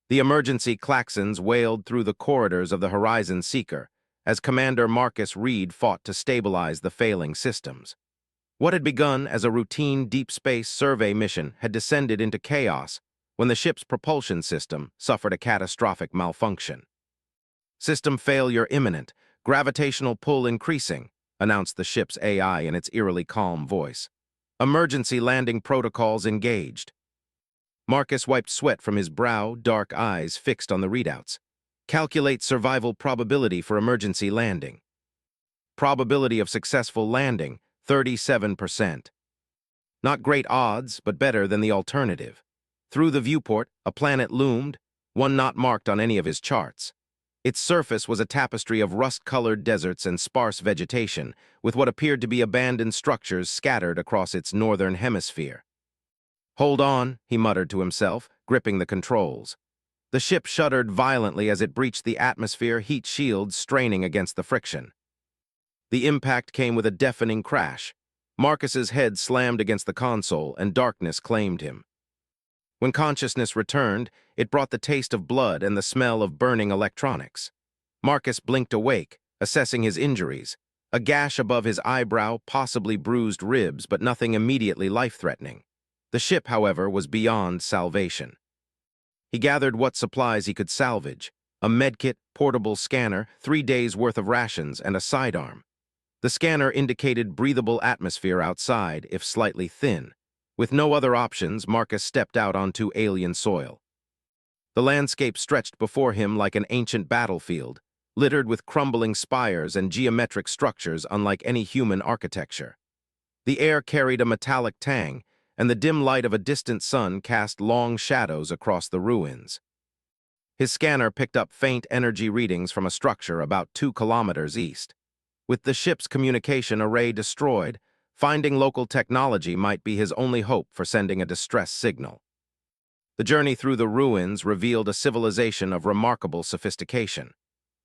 The emergency klaxons wailed through the corridors of the Horizon Seeker as Commander Marcus Reed fought to stabilize the failing systems. What had begun as a routine deep space survey mission had descended into chaos when the ship's propulsion system suffered a catastrophic malfunction. "System failure imminent, gravitational pull increasing," announced the ship's AI in its eerily calm voice. "Emergency landing protocols engaged." Marcus wiped sweat from his brow, dark eyes fixed on the readouts. "Calculate survival probability for emergency landing." Probability of successful landing, 37%. Not great odds, but better than the alternative. Through the viewport, a planet loomed, one not marked on any of his charts. Its surface was a tapestry of rust-colored deserts and sparse vegetation, with what appeared to be abandoned structures scattered across its northern hemisphere. "Hold on," he muttered to himself, gripping the controls. The ship shuddered violently as it breached the atmosphere, heat shields straining against the friction. The impact came with a deafening crash. Marcus's head slammed against the console, and darkness claimed him. When consciousness returned, it brought the taste of blood and the smell of burning electronics. Marcus blinked awake, assessing his injuries. A gash above his eyebrow, possibly bruised ribs, but nothing immediately life-threatening. The ship, however, was beyond salvation. He gathered what supplies he could salvage: a medkit, portable scanner, 3 days' worth of rations, and a sidearm. The scanner indicated breathable atmosphere outside, if slightly thin. With no other options, Marcus stepped out onto alien soil. The landscape stretched before him like an ancient battlefield, littered with crumbling spires and geometric structures unlike any human architecture. The air carried a metallic tang, and the dim light of a distant sun cast long shadows across the ruins. His scanner picked up faint energy readings from a structure about 2 kilometers east. With the ship's communication array destroyed, finding local technology might be his only hope for sending a distress signal. The journey through the ruins revealed a civilization of remarkable sophistication.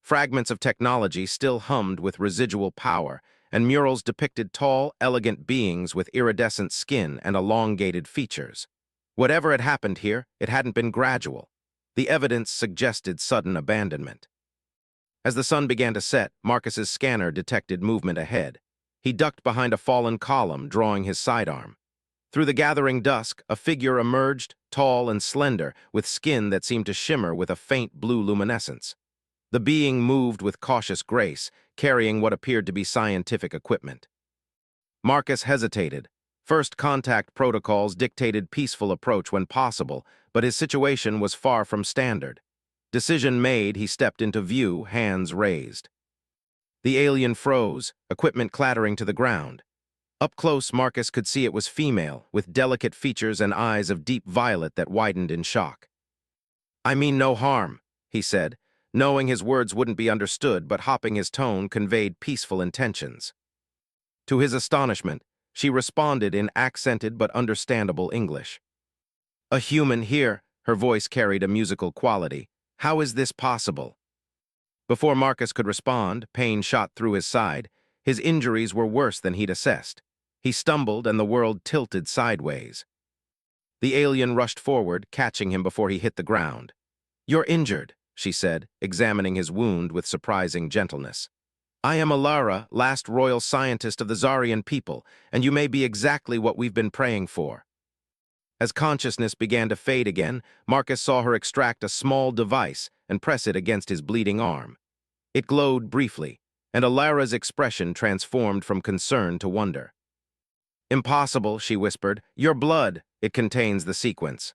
Fragments of technology still hummed with residual power, and murals depicted tall, elegant beings with iridescent skin and elongated features. Whatever had happened here, it hadn't been gradual. The evidence suggested sudden abandonment. As the sun began to set, Marcus's scanner detected movement ahead. He ducked behind a fallen column, drawing his sidearm. Through the gathering dusk, a figure emerged, tall and slender, with skin that seemed to shimmer with a faint blue luminescence. The being moved with cautious grace, carrying what appeared to be scientific equipment. Marcus hesitated. First contact protocols dictated peaceful approach when possible, but his situation was far from standard. Decision made, he stepped into view, hands raised. The alien froze, equipment clattering to the ground. Up close, Marcus could see it was female, with delicate features and eyes of deep violet that widened in shock. "I mean no harm," he said, knowing his words wouldn't be understood, but hopping his tone conveyed peaceful intentions. To his astonishment, she responded in accented but understandable English. "A human here," her voice carried a musical quality. "How is this possible?" Before Marcus could respond, pain shot through his side. His injuries were worse than he'd assessed. He stumbled and the world tilted sideways. The alien rushed forward, catching him before he hit the ground. "You're injured," she said, examining his wound with surprising gentleness. "I am Alara, last royal scientist of the Zarian people, and you may be exactly what we've been praying for." As consciousness began to fade again, Marcus saw her extract a small device and press it against his bleeding arm. It glowed briefly, and Alara's expression transformed from concern to wonder. "Impossible," she whispered. "Your blood, it contains the sequence."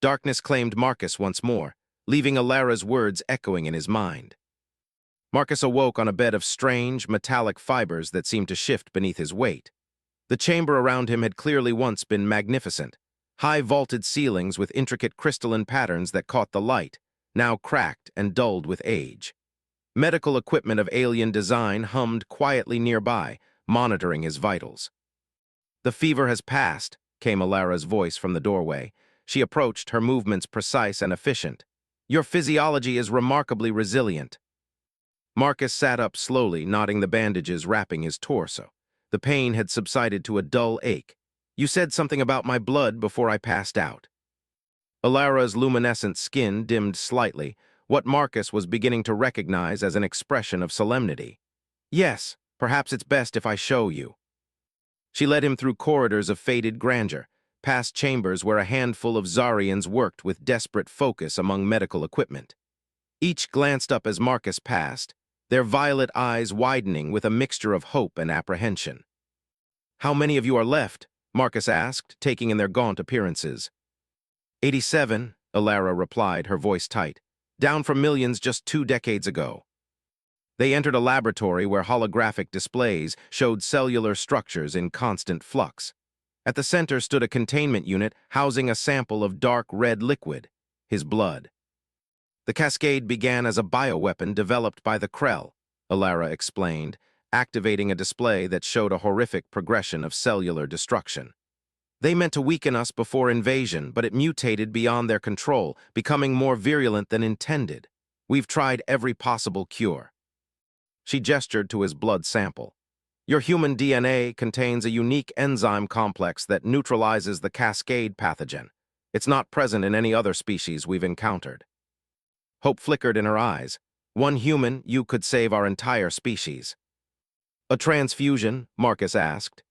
Darkness claimed Marcus once more, leaving Alara's words echoing in his mind. Marcus awoke on a bed of strange, metallic fibers that seemed to shift beneath his weight. The chamber around him had clearly once been magnificent. High vaulted ceilings with intricate crystalline patterns that caught the light, now cracked and dulled with age. Medical equipment of alien design hummed quietly nearby, monitoring his vitals. "The fever has passed," came Alara's voice from the doorway. She approached, her movements precise and efficient. "Your physiology is remarkably resilient." Marcus sat up slowly, knotting the bandages wrapping his torso. The pain had subsided to a dull ache. "You said something about my blood before I passed out." Alara's luminescent skin dimmed slightly, what Marcus was beginning to recognize as an expression of solemnity. Yes, perhaps it's best if I show you. She led him through corridors of faded grandeur, past chambers where a handful of Zarians worked with desperate focus among medical equipment. Each glanced up as Marcus passed, their violet eyes widening with a mixture of hope and apprehension. "How many of you are left?" Marcus asked, taking in their gaunt appearances. 87, Alara replied, her voice tight, "down from millions just 2 decades ago." They entered a laboratory where holographic displays showed cellular structures in constant flux. At the center stood a containment unit housing a sample of dark red liquid, his blood. "The cascade began as a bioweapon developed by the Krell," Alara explained, activating a display that showed a horrific progression of cellular destruction. "They meant to weaken us before invasion, but it mutated beyond their control, becoming more virulent than intended. We've tried every possible cure." She gestured to his blood sample. "Your human DNA contains a unique enzyme complex that neutralizes the cascade pathogen. It's not present in any other species we've encountered." Hope flickered in her eyes. "One human, you could save our entire species." "A transfusion?" Marcus asked.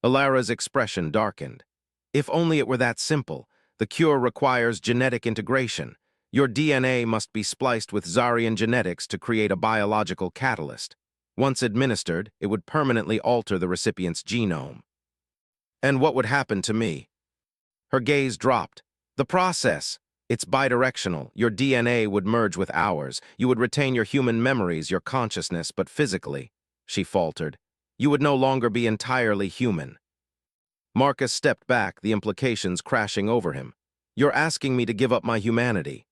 Alara's expression darkened. "If only it were that simple. The cure requires genetic integration. Your DNA must be spliced with Zarian genetics to create a biological catalyst. Once administered, it would permanently alter the recipient's genome." "And what would happen to me?" Her gaze dropped. "The process. It's bidirectional. Your DNA would merge with ours. You would retain your human memories, your consciousness, but physically," she faltered, "you would no longer be entirely human." Marcus stepped back, the implications crashing over him. "You're asking me to give up my humanity."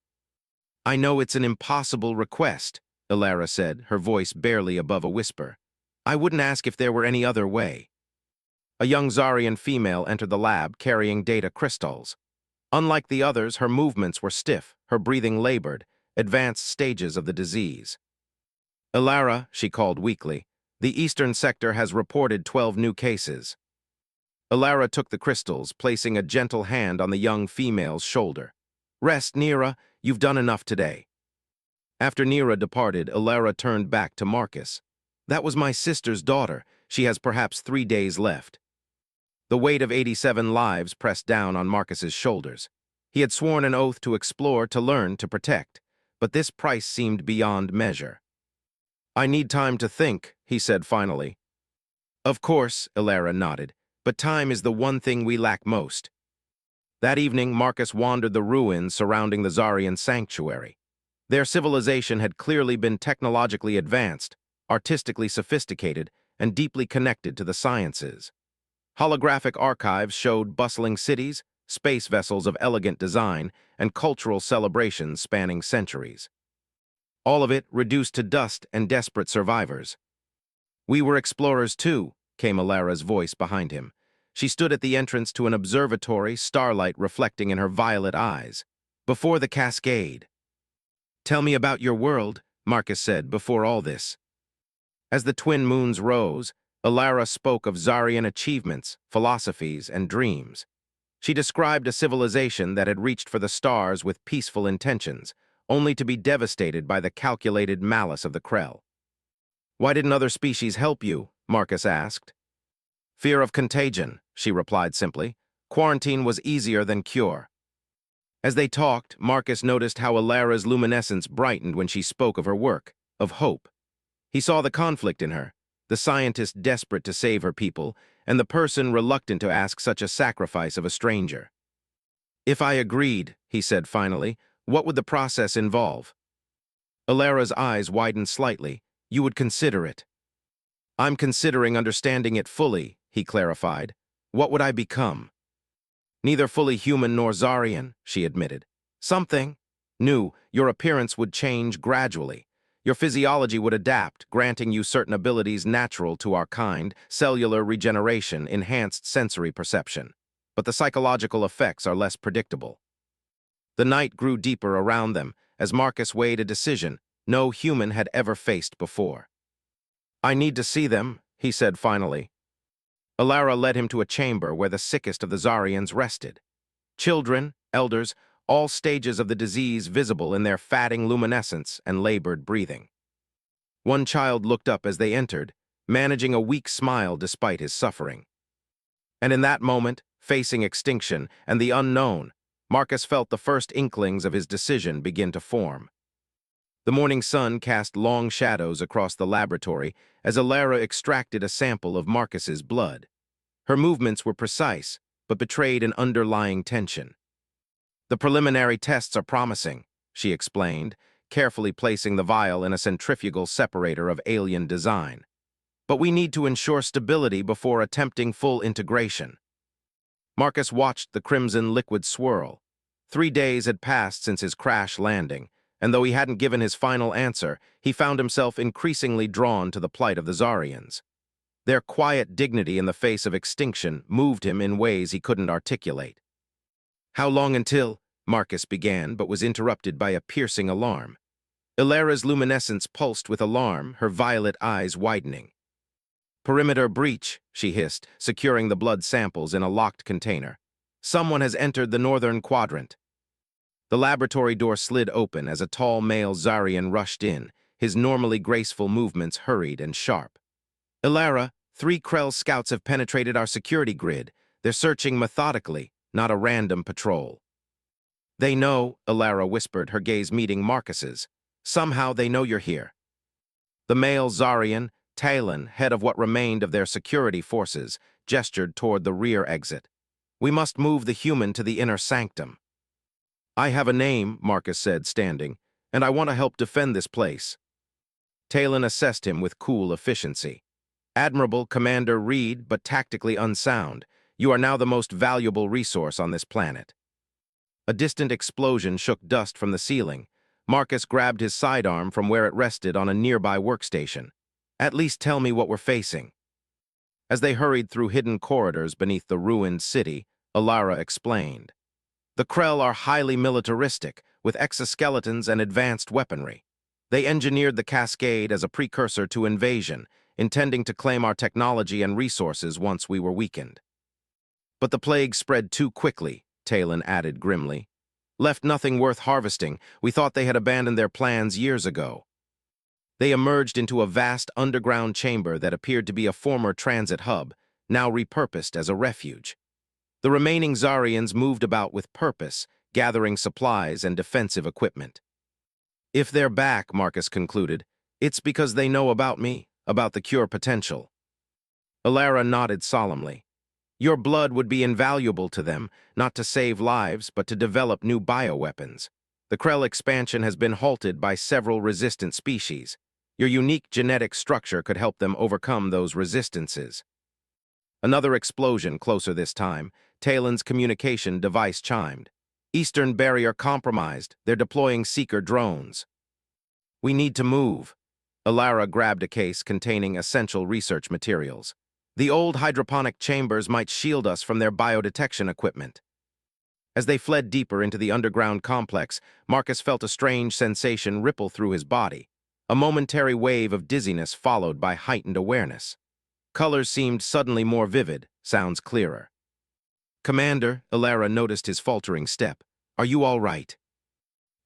"I know it's an impossible request," Alara said, her voice barely above a whisper. "I wouldn't ask if there were any other way." A young Zarian female entered the lab carrying data crystals. Unlike the others, her movements were stiff, her breathing labored, advanced stages of the disease. "Alara," she called weakly, "the eastern sector has reported 12 new cases." Alara took the crystals, placing a gentle hand on the young female's shoulder. "Rest, Nira. You've done enough today." After Nira departed, Alara turned back to Marcus. "That was my sister's daughter. She has perhaps 3 days left." The weight of 87 lives pressed down on Marcus's shoulders. He had sworn an oath to explore, to learn, to protect, but this price seemed beyond measure. "I need time to think," he said finally. "Of course," Alara nodded, "but time is the one thing we lack most." That evening, Marcus wandered the ruins surrounding the Zarian sanctuary. Their civilization had clearly been technologically advanced, artistically sophisticated, and deeply connected to the sciences. Holographic archives showed bustling cities, space vessels of elegant design, and cultural celebrations spanning centuries. All of it reduced to dust and desperate survivors. "We were explorers too," came Alara's voice behind him. She stood at the entrance to an observatory, starlight reflecting in her violet eyes. "Before the cascade." "Tell me about your world," Marcus said, "before all this." As the twin moons rose, Alara spoke of Zarian achievements, philosophies, and dreams. She described a civilization that had reached for the stars with peaceful intentions, only to be devastated by the calculated malice of the Krell. "Why didn't other species help you?" Marcus asked. "Fear of contagion," she replied simply. "Quarantine was easier than cure." As they talked, Marcus noticed how Alara's luminescence brightened when she spoke of her work, of hope. He saw the conflict in her, the scientist desperate to save her people, and the person reluctant to ask such a sacrifice of a stranger. "If I agreed," he said finally, "what would the process involve?" Alara's eyes widened slightly. "You would consider it." "I'm considering understanding it fully," he clarified. "What would I become?" "Neither fully human nor Zarian," she admitted. "Something new. Your appearance would change gradually. Your physiology would adapt, granting you certain abilities natural to our kind, cellular regeneration, enhanced sensory perception. But the psychological effects are less predictable." The night grew deeper around them as Marcus weighed a decision no human had ever faced before. "I need to see them," he said finally. Alara led him to a chamber where the sickest of the Zarians rested. Children, elders, all stages of the disease visible in their fatting luminescence and labored breathing. One child looked up as they entered, managing a weak smile despite his suffering. And in that moment, facing extinction and the unknown, Marcus felt the first inklings of his decision begin to form. The morning sun cast long shadows across the laboratory as Alara extracted a sample of Marcus's blood. Her movements were precise, but betrayed an underlying tension. "The preliminary tests are promising," she explained, carefully placing the vial in a centrifugal separator of alien design. "But we need to ensure stability before attempting full integration." Marcus watched the crimson liquid swirl. 3 days had passed since his crash landing, and though he hadn't given his final answer, he found himself increasingly drawn to the plight of the Zarians. Their quiet dignity in the face of extinction moved him in ways he couldn't articulate. "How long until?" Marcus began, but was interrupted by a piercing alarm. Ilara's luminescence pulsed with alarm, her violet eyes widening. "Perimeter breach," she hissed, securing the blood samples in a locked container. "Someone has entered the northern quadrant." The laboratory door slid open as a tall male Zarian rushed in, his normally graceful movements hurried and sharp. "Ilara, 3 Krell scouts have penetrated our security grid. They're searching methodically, not a random patrol." "They know," Ilara whispered, her gaze meeting Marcus's. "Somehow they know you're here." The male Zarian, Talon, head of what remained of their security forces, gestured toward the rear exit. "We must move the human to the inner sanctum." "I have a name," Marcus said, standing, "and I want to help defend this place." Talon assessed him with cool efficiency. "Admirable, Commander Reed, but tactically unsound. You are now the most valuable resource on this planet." A distant explosion shook dust from the ceiling. Marcus grabbed his sidearm from where it rested on a nearby workstation. "At least tell me what we're facing." As they hurried through hidden corridors beneath the ruined city, Ilara explained. "The Krell are highly militaristic, with exoskeletons and advanced weaponry. They engineered the cascade as a precursor to invasion, intending to claim our technology and resources once we were weakened." "But the plague spread too quickly," Talon added grimly. "Left nothing worth harvesting. We thought they had abandoned their plans years ago." They emerged into a vast underground chamber that appeared to be a former transit hub, now repurposed as a refuge. The remaining Zarians moved about with purpose, gathering supplies and defensive equipment. "If they're back," Marcus concluded, "it's because they know about me, about the cure potential." Ilara nodded solemnly. "Your blood would be invaluable to them, not to save lives, but to develop new bioweapons. The Krell expansion has been halted by several resistant species. Your unique genetic structure could help them overcome those resistances." Another explosion closer this time. Talon's communication device chimed. "Eastern barrier compromised. They're deploying seeker drones." "We need to move." Ilara grabbed a case containing essential research materials. "The old hydroponic chambers might shield us from their biodetection equipment." As they fled deeper into the underground complex, Marcus felt a strange sensation ripple through his body. A momentary wave of dizziness followed by heightened awareness. Colors seemed suddenly more vivid, sounds clearer. "Commander," Ilara noticed his faltering step. "Are you all right?"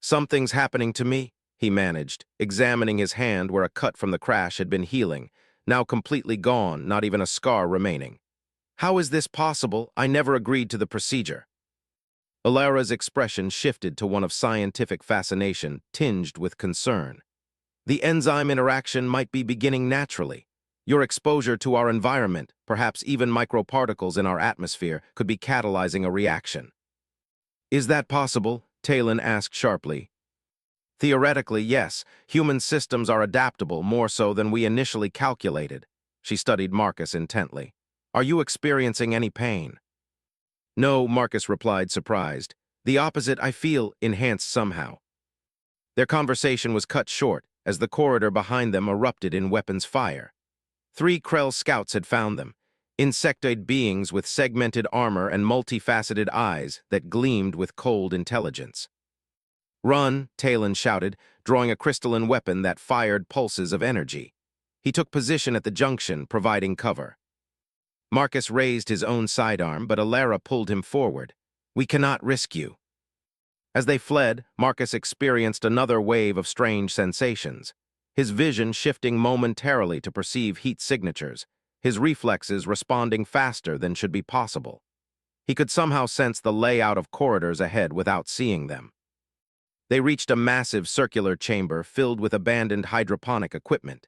"Something's happening to me," he managed, examining his hand where a cut from the crash had been healing, now completely gone, not even a scar remaining. "How is this possible? I never agreed to the procedure." Ilara's expression shifted to one of scientific fascination, tinged with concern. "The enzyme interaction might be beginning naturally. Your exposure to our environment, perhaps even microparticles in our atmosphere, could be catalyzing a reaction." "Is that possible?" Talon asked sharply. "Theoretically, yes. Human systems are adaptable, more so than we initially calculated." She studied Marcus intently. "Are you experiencing any pain?" "No," Marcus replied, surprised. "The opposite, I feel, enhanced somehow." Their conversation was cut short as the corridor behind them erupted in weapons fire. 3 Krell scouts had found them, insectoid beings with segmented armor and multifaceted eyes that gleamed with cold intelligence. "Run," Talon shouted, drawing a crystalline weapon that fired pulses of energy. He took position at the junction, providing cover. Marcus raised his own sidearm, but Ilara pulled him forward. "We cannot risk you." As they fled, Marcus experienced another wave of strange sensations, his vision shifting momentarily to perceive heat signatures, his reflexes responding faster than should be possible. He could somehow sense the layout of corridors ahead without seeing them. They reached a massive circular chamber filled with abandoned hydroponic equipment.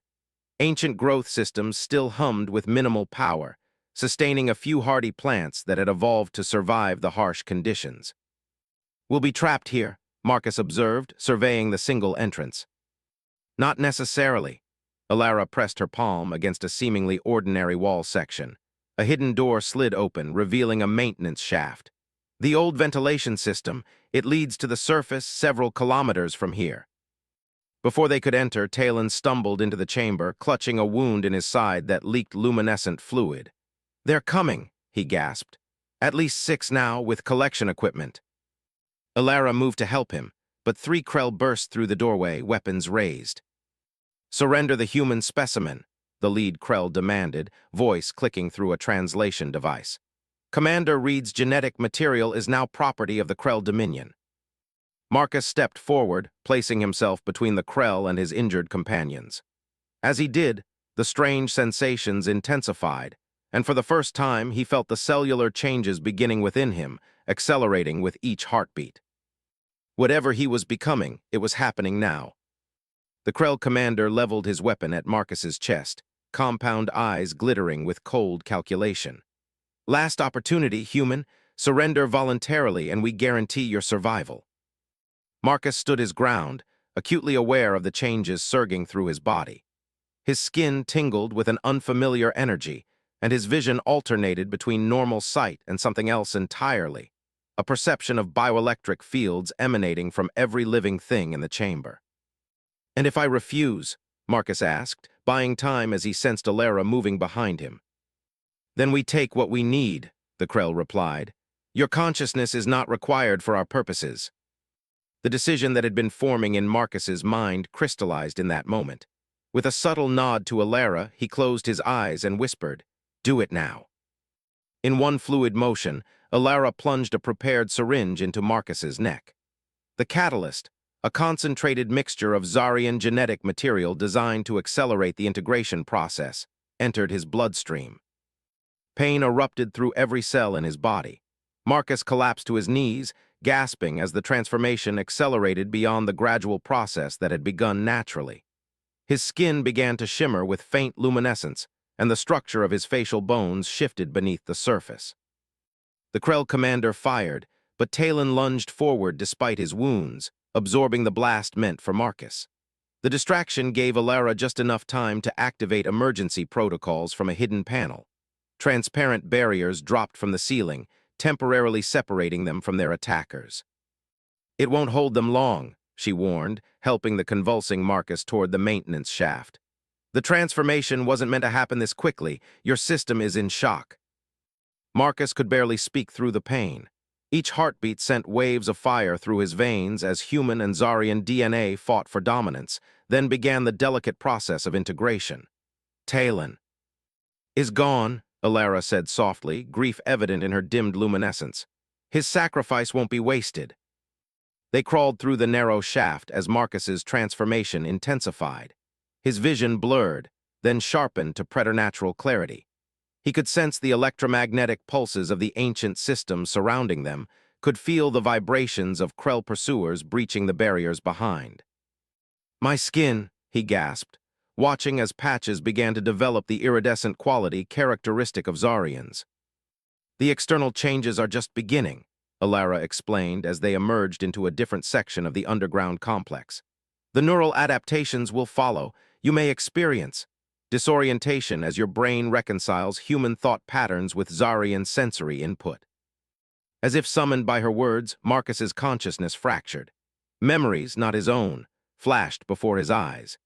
Ancient growth systems still hummed with minimal power, sustaining a few hardy plants that had evolved to survive the harsh conditions. "We'll be trapped here," Marcus observed, surveying the single entrance. "Not necessarily." Alara pressed her palm against a seemingly ordinary wall section. A hidden door slid open, revealing a maintenance shaft. "The old ventilation system, it leads to the surface several kilometers from here." Before they could enter, Talon stumbled into the chamber, clutching a wound in his side that leaked luminescent fluid. "They're coming," he gasped. "At least 6 now, with collection equipment." Alara moved to help him, but 3 Krell burst through the doorway, weapons raised. "Surrender the human specimen," the lead Krell demanded, voice clicking through a translation device. "Commander Reed's genetic material is now property of the Krell Dominion." Marcus stepped forward, placing himself between the Krell and his injured companions. As he did, the strange sensations intensified, and for the first time he felt the cellular changes beginning within him, accelerating with each heartbeat. Whatever he was becoming, it was happening now. The Krell commander leveled his weapon at Marcus's chest, compound eyes glittering with cold calculation. "Last opportunity, human. Surrender voluntarily and we guarantee your survival." Marcus stood his ground, acutely aware of the changes surging through his body. His skin tingled with an unfamiliar energy, and his vision alternated between normal sight and something else entirely, a perception of bioelectric fields emanating from every living thing in the chamber. "And if I refuse?" Marcus asked, buying time as he sensed Alara moving behind him. "Then we take what we need," the Krell replied. "Your consciousness is not required for our purposes." The decision that had been forming in Marcus's mind crystallized in that moment. With a subtle nod to Alara, he closed his eyes and whispered, "Do it now." In one fluid motion, Alara plunged a prepared syringe into Marcus's neck. The catalyst, a concentrated mixture of Zarian genetic material designed to accelerate the integration process, entered his bloodstream. Pain erupted through every cell in his body. Marcus collapsed to his knees, gasping as the transformation accelerated beyond the gradual process that had begun naturally. His skin began to shimmer with faint luminescence, and the structure of his facial bones shifted beneath the surface. The Krell commander fired, but Talon lunged forward despite his wounds, absorbing the blast meant for Marcus. The distraction gave Alara just enough time to activate emergency protocols from a hidden panel. Transparent barriers dropped from the ceiling, temporarily separating them from their attackers. "It won't hold them long," she warned, helping the convulsing Marcus toward the maintenance shaft. "The transformation wasn't meant to happen this quickly. Your system is in shock." Marcus could barely speak through the pain. Each heartbeat sent waves of fire through his veins as human and Zarian DNA fought for dominance, then began the delicate process of integration. "Talon is gone," Alara said softly, grief evident in her dimmed luminescence. "His sacrifice won't be wasted." They crawled through the narrow shaft as Marcus's transformation intensified. His vision blurred, then sharpened to preternatural clarity. He could sense the electromagnetic pulses of the ancient systems surrounding them, could feel the vibrations of Krell pursuers breaching the barriers behind. "My skin," he gasped, watching as patches began to develop the iridescent quality characteristic of Zarians. "The external changes are just beginning," Alara explained as they emerged into a different section of the underground complex. "The neural adaptations will follow. You may experience disorientation as your brain reconciles human thought patterns with Zarian sensory input." As if summoned by her words, Marcus's consciousness fractured. Memories, not his own, flashed before his eyes.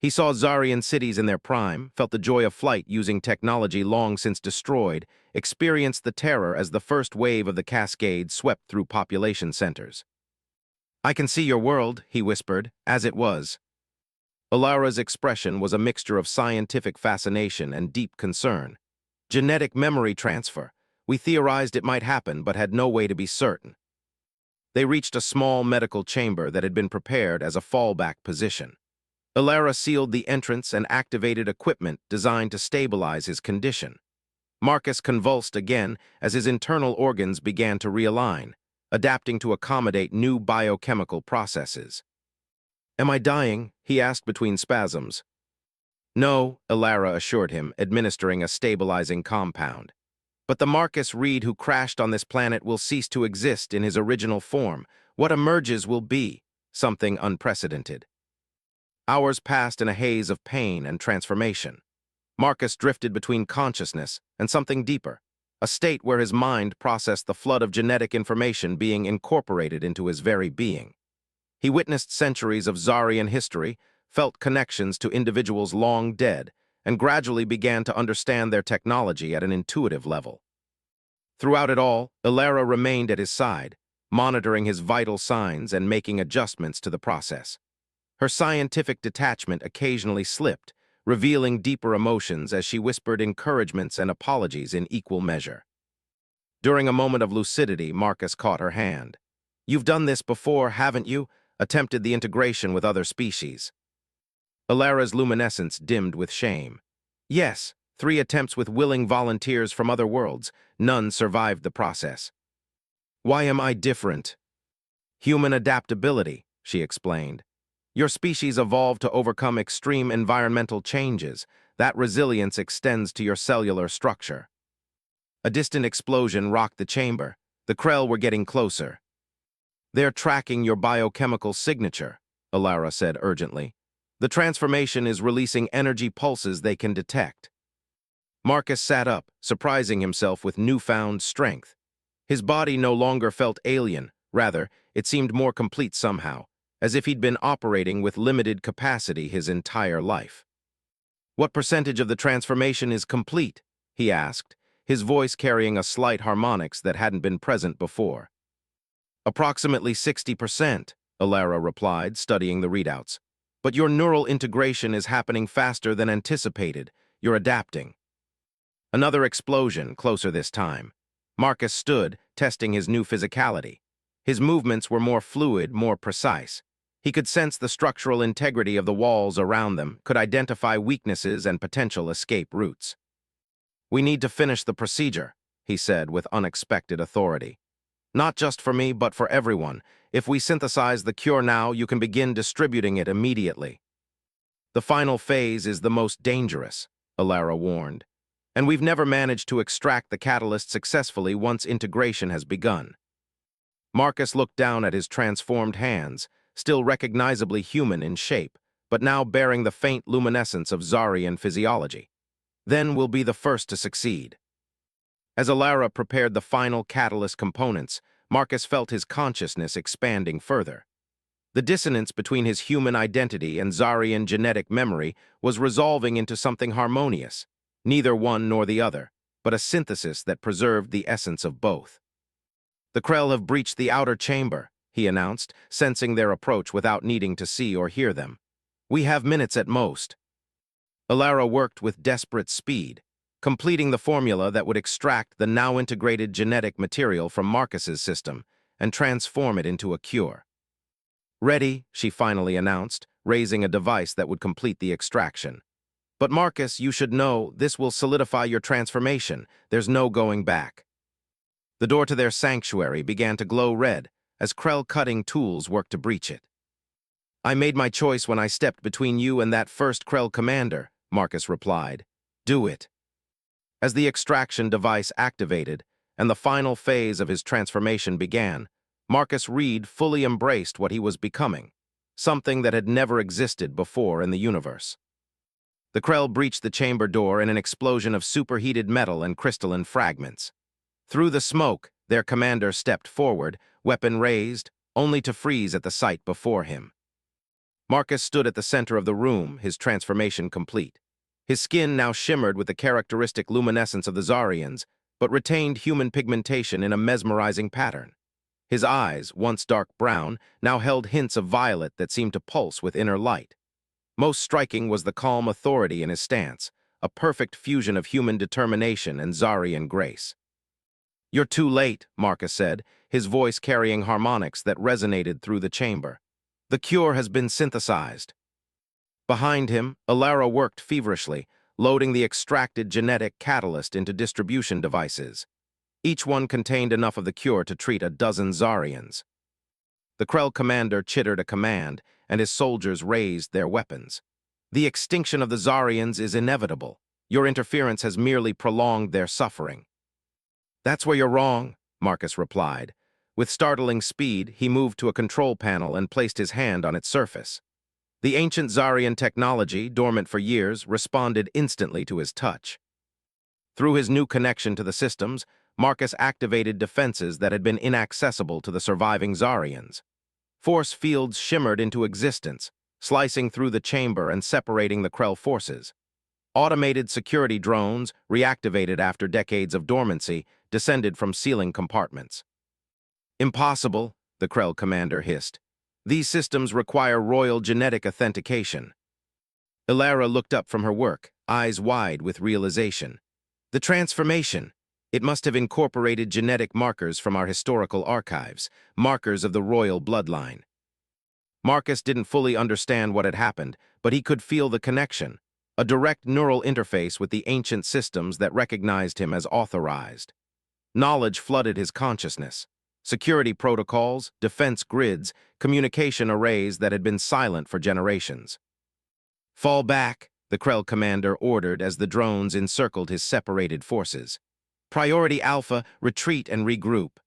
He saw Zarian cities in their prime, felt the joy of flight using technology long since destroyed, experienced the terror as the first wave of the Cascade swept through population centers. "I can see your world," he whispered, "as it was." Alara's expression was a mixture of scientific fascination and deep concern. "Genetic memory transfer. We theorized it might happen, but had no way to be certain." They reached a small medical chamber that had been prepared as a fallback position. Ilara sealed the entrance and activated equipment designed to stabilize his condition. Marcus convulsed again as his internal organs began to realign, adapting to accommodate new biochemical processes. "Am I dying?" he asked between spasms. "No," Ilara assured him, administering a stabilizing compound. "But the Marcus Reed who crashed on this planet will cease to exist in his original form. What emerges will be something unprecedented." Hours passed in a haze of pain and transformation. Marcus drifted between consciousness and something deeper, a state where his mind processed the flood of genetic information being incorporated into his very being. He witnessed centuries of Zarian history, felt connections to individuals long dead, and gradually began to understand their technology at an intuitive level. Throughout it all, Ilara remained at his side, monitoring his vital signs and making adjustments to the process. Her scientific detachment occasionally slipped, revealing deeper emotions as she whispered encouragements and apologies in equal measure. During a moment of lucidity, Marcus caught her hand. "You've done this before, haven't you? Attempted the integration with other species." Ilara's luminescence dimmed with shame. "Yes, 3 attempts with willing volunteers from other worlds. None survived the process." "Why am I different?" "Human adaptability," she explained. "Your species evolved to overcome extreme environmental changes. That resilience extends to your cellular structure." A distant explosion rocked the chamber. The Krell were getting closer. "They're tracking your biochemical signature," Ilara said urgently. "The transformation is releasing energy pulses they can detect." Marcus sat up, surprising himself with newfound strength. His body no longer felt alien, rather, it seemed more complete somehow, as if he'd been operating with limited capacity his entire life. "What percentage of the transformation is complete?" he asked, his voice carrying a slight harmonics that hadn't been present before. "Approximately 60%, Ilara replied, studying the readouts. "But your neural integration is happening faster than anticipated. You're adapting." Another explosion, closer this time. Marcus stood, testing his new physicality. His movements were more fluid, more precise. He could sense the structural integrity of the walls around them, could identify weaknesses and potential escape routes. "We need to finish the procedure," he said with unexpected authority. "Not just for me, but for everyone. If we synthesize the cure now, you can begin distributing it immediately." "The final phase is the most dangerous," Ilara warned. "And we've never managed to extract the catalyst successfully once integration has begun." Marcus looked down at his transformed hands, still recognizably human in shape, but now bearing the faint luminescence of Zarian physiology. "Then we'll be the first to succeed." As Ilara prepared the final catalyst components, Marcus felt his consciousness expanding further. The dissonance between his human identity and Zarian genetic memory was resolving into something harmonious, neither one nor the other, but a synthesis that preserved the essence of both. "The Krell have breached the outer chamber," he announced, sensing their approach without needing to see or hear them. "We have minutes at most." Ilara worked with desperate speed, completing the formula that would extract the now-integrated genetic material from Marcus's system and transform it into a cure. "Ready," she finally announced, raising a device that would complete the extraction. "But Marcus, you should know, this will solidify your transformation. There's no going back." The door to their sanctuary began to glow red as Krell cutting tools worked to breach it. "I made my choice when I stepped between you and that first Krell commander," Marcus replied. "Do it." As the extraction device activated and the final phase of his transformation began, Marcus Reed fully embraced what he was becoming, something that had never existed before in the universe. The Krell breached the chamber door in an explosion of superheated metal and crystalline fragments. Through the smoke, their commander stepped forward, weapon raised, only to freeze at the sight before him. Marcus stood at the center of the room, his transformation complete. His skin now shimmered with the characteristic luminescence of the Zarians, but retained human pigmentation in a mesmerizing pattern. His eyes, once dark brown, now held hints of violet that seemed to pulse with inner light. Most striking was the calm authority in his stance, a perfect fusion of human determination and Zarian grace. "You're too late," Marcus said, his voice carrying harmonics that resonated through the chamber. "The cure has been synthesized." Behind him, Alara worked feverishly, loading the extracted genetic catalyst into distribution devices. Each one contained enough of the cure to treat a dozen Zarians. The Krell commander chittered a command, and his soldiers raised their weapons. "The extinction of the Zarians is inevitable. Your interference has merely prolonged their suffering." "That's where you're wrong," Marcus replied. With startling speed, he moved to a control panel and placed his hand on its surface. The ancient Zarian technology, dormant for years, responded instantly to his touch. Through his new connection to the systems, Marcus activated defenses that had been inaccessible to the surviving Zarians. Force fields shimmered into existence, slicing through the chamber and separating the Krell forces. Automated security drones, reactivated after decades of dormancy, descended from ceiling compartments. "Impossible," the Krell commander hissed. "These systems require royal genetic authentication." Alara looked up from her work, eyes wide with realization. "The transformation. It must have incorporated genetic markers from our historical archives, markers of the royal bloodline." Marcus didn't fully understand what had happened, but he could feel the connection, a direct neural interface with the ancient systems that recognized him as authorized. Knowledge flooded his consciousness. Security protocols, defense grids, communication arrays that had been silent for generations. "Fall back," the Krell commander ordered as the drones encircled his separated forces. "Priority Alpha, retreat and regroup."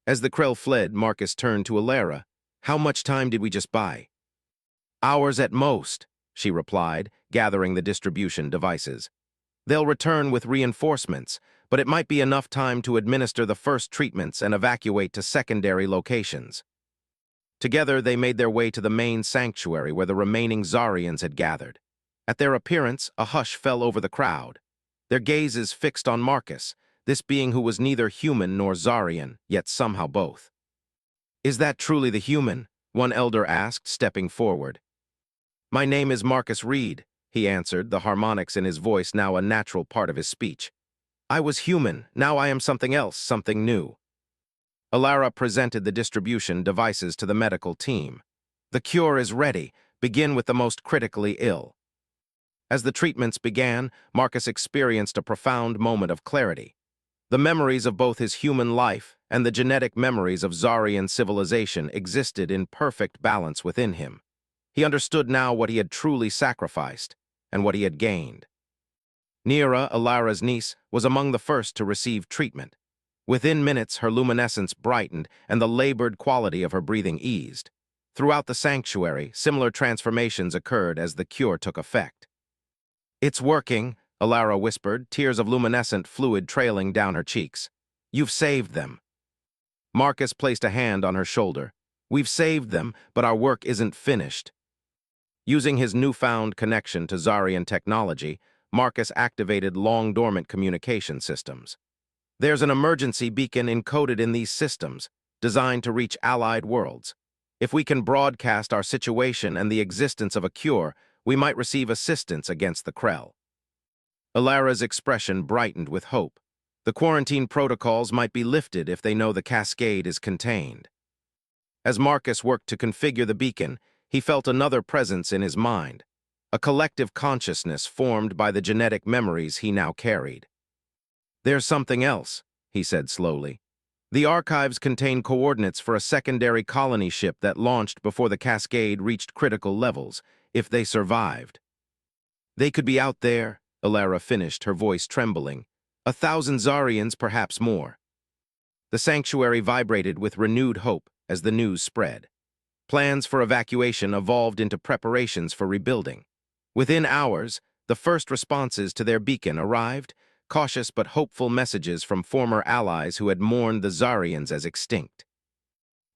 As the Krell fled, Marcus turned to Alara. "How much time did we just buy?" "Hours at most," she replied, gathering the distribution devices. "They'll return with reinforcements, but it might be enough time to administer the first treatments and evacuate to secondary locations." Together, they made their way to the main sanctuary where the remaining Zarians had gathered. At their appearance, a hush fell over the crowd. Their gazes fixed on Marcus, this being who was neither human nor Zarian, yet somehow both. "Is that truly the human?" one elder asked, stepping forward. "My name is Marcus Reed," he answered, the harmonics in his voice now a natural part of his speech. "I was human, now I am something else, something new." Alara presented the distribution devices to the medical team. "The cure is ready. Begin with the most critically ill." As the treatments began, Marcus experienced a profound moment of clarity. The memories of both his human life and the genetic memories of Zarian civilization existed in perfect balance within him. He understood now what he had truly sacrificed and what he had gained. Nira, Alara's niece, was among the first to receive treatment. Within minutes, her luminescence brightened and the labored quality of her breathing eased. Throughout the sanctuary, similar transformations occurred as the cure took effect. "It's working," Alara whispered, tears of luminescent fluid trailing down her cheeks. "You've saved them." Marcus placed a hand on her shoulder. "We've saved them, but our work isn't finished." Using his newfound connection to Zarian technology, Marcus activated long-dormant communication systems. "There's an emergency beacon encoded in these systems, designed to reach allied worlds. If we can broadcast our situation and the existence of a cure, we might receive assistance against the Krell." Alara's expression brightened with hope. The quarantine protocols might be lifted if they know the cascade is contained. As Marcus worked to configure the beacon, he felt another presence in his mind, a collective consciousness formed by the genetic memories he now carried. "There's something else," he said slowly. "The archives contain coordinates for a secondary colony ship that launched before the cascade reached critical levels, if they survived." "They could be out there," Alara finished, her voice trembling. "1,000 Zarians, perhaps more." The sanctuary vibrated with renewed hope as the news spread. Plans for evacuation evolved into preparations for rebuilding. Within hours, the first responses to their beacon arrived, cautious but hopeful messages from former allies who had mourned the Zarians as extinct.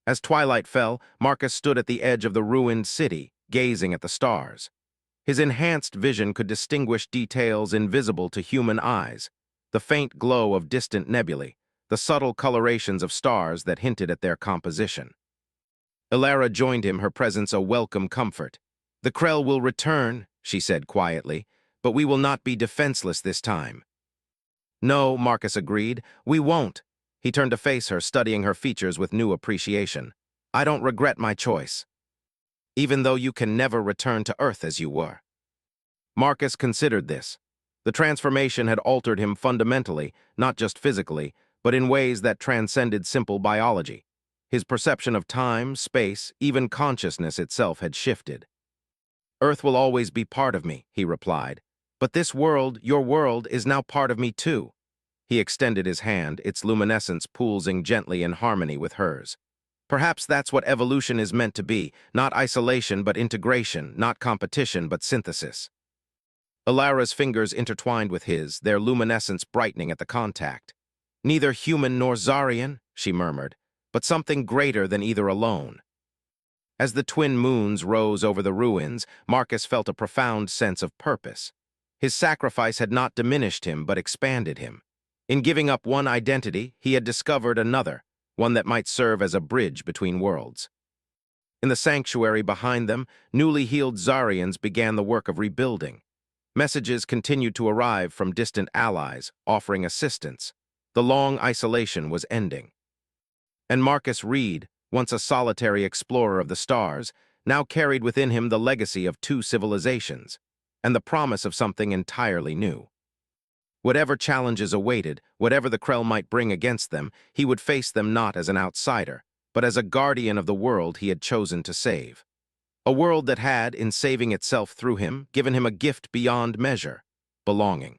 As twilight fell, Marcus stood at the edge of the ruined city, gazing at the stars. His enhanced vision could distinguish details invisible to human eyes, the faint glow of distant nebulae, the subtle colorations of stars that hinted at their composition. Alara joined him, her presence a welcome comfort. "The Krell will return," she said quietly, "but we will not be defenseless this time." "No," Marcus agreed, "we won't. He turned to face her, studying her features with new appreciation. I don't regret my choice, even though you can never return to Earth as you were. Marcus considered this. The transformation had altered him fundamentally, not just physically, but in ways that transcended simple biology. His perception of time, space, even consciousness itself had shifted. Earth will always be part of me, he replied. But this world, your world, is now part of me too. He extended his hand, its luminescence pulsing gently in harmony with hers. Perhaps that's what evolution is meant to be, not isolation but integration, not competition but synthesis. Alara's fingers intertwined with his, their luminescence brightening at the contact. Neither human nor Zarian, she murmured, but something greater than either alone. As the twin moons rose over the ruins, Marcus felt a profound sense of purpose. His sacrifice had not diminished him but expanded him. In giving up one identity, he had discovered another, one that might serve as a bridge between worlds. In the sanctuary behind them, newly healed Zarians began the work of rebuilding. Messages continued to arrive from distant allies, offering assistance. The long isolation was ending. And Marcus Reed, once a solitary explorer of the stars, now carried within him the legacy of two civilizations, and the promise of something entirely new. Whatever challenges awaited, whatever the Krell might bring against them, he would face them not as an outsider, but as a guardian of the world he had chosen to save. A world that had, in saving itself through him, given him a gift beyond measure: belonging.